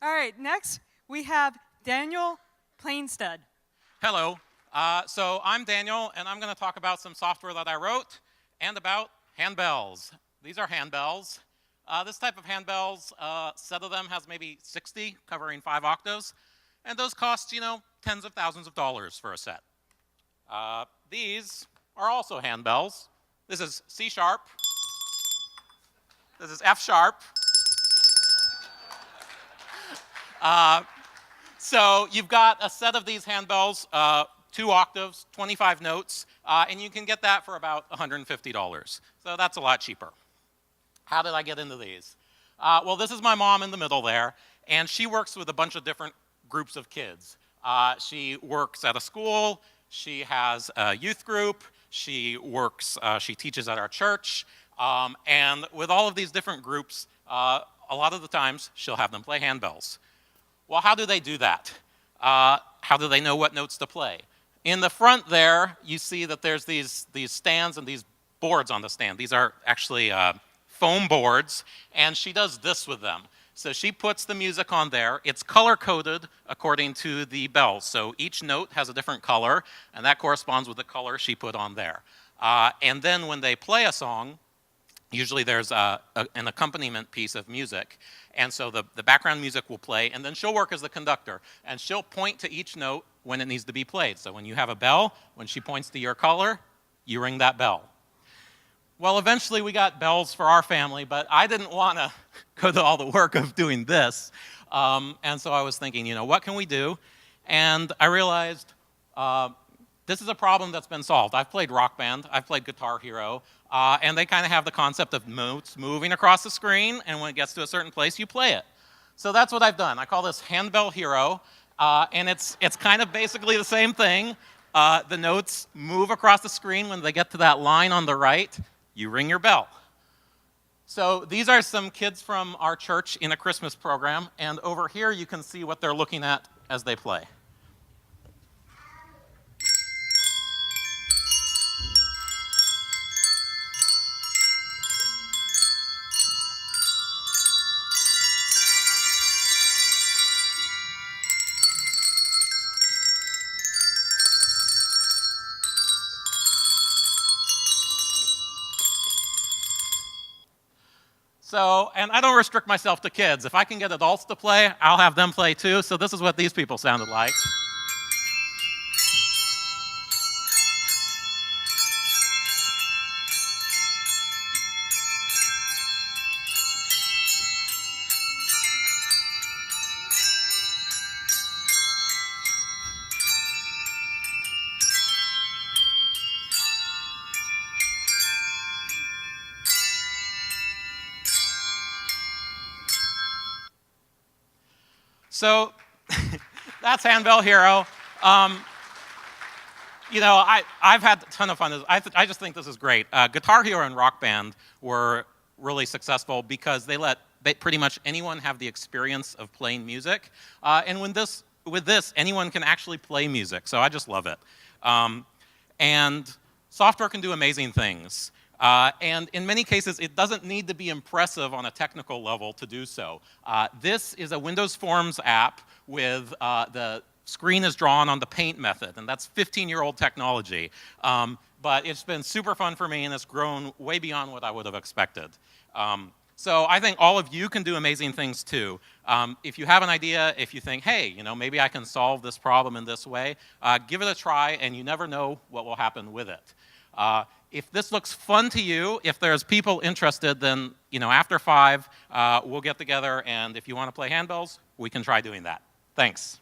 All right, next we have Daniel Plaisted. Hello. So I'm Daniel, and I'm going to talk about some software that I wrote and about handbells. These are handbells. This type of handbells, a set of them has maybe 60, covering 5 octaves, and those cost, tens of thousands of dollars for a set. These are also handbells. This is C sharp. This is F sharp. So you've got a set of these handbells, 2 octaves, 25 notes, and you can get that for about $150. So that's a lot cheaper. How did I get into these? Well, this is my mom in the middle there, and she works with a bunch of different groups of kids. She works at a school, she has a youth group, she teaches at our church, and with all of these different groups, a lot of the times she'll have them play handbells. Well, how do they do that? How do they know what notes to play? In the front there, you see that there's these stands and these boards on the stand. These are actually foam boards, and she does this with them. So she puts the music on there. It's color-coded according to the bells. So each note has a different color, and that corresponds with the color she put on there. And then when they play a song, usually there's an accompaniment piece of music. And so the background music will play, and then she'll work as the conductor. And she'll point to each note when it needs to be played. So when you have a bell, when she points to your color, you ring that bell. Well, eventually we got bells for our family, but I didn't want to go to all the work of doing this. And so I was thinking, what can we do? And I realized this is a problem that's been solved. I've played Rock Band, I've played Guitar Hero, and they kind of have the concept of notes moving across the screen, and when it gets to a certain place, you play it. So that's what I've done. I call this Handbell Hero, and it's kind of basically the same thing. The notes move across the screen. When they get to that line on the right, you ring your bell. So these are some kids from our church in a Christmas program, and over here you can see what they're looking at as they play. So, and I don't restrict myself to kids. If I can get adults to play, I'll have them play too. So this is what these people sounded like. So that's Handbell Hero. I've had a ton of fun. I just think this is great. Guitar Hero and Rock Band were really successful because they let pretty much anyone have the experience of playing music. And with this, anyone can actually play music. So I just love it. And software can do amazing things. And in many cases, it doesn't need to be impressive on a technical level to do so. This is a Windows Forms app with the screen is drawn on the paint method, and that's 15-year-old technology. But it's been super fun for me, and it's grown way beyond what I would have expected. So I think all of you can do amazing things too. If you have an idea, if you think, hey, maybe I can solve this problem in this way, give it a try, and you never know what will happen with it. If this looks fun to you, if there's people interested, then after 5, we'll get together, and if you want to play handbells, we can try doing that. Thanks.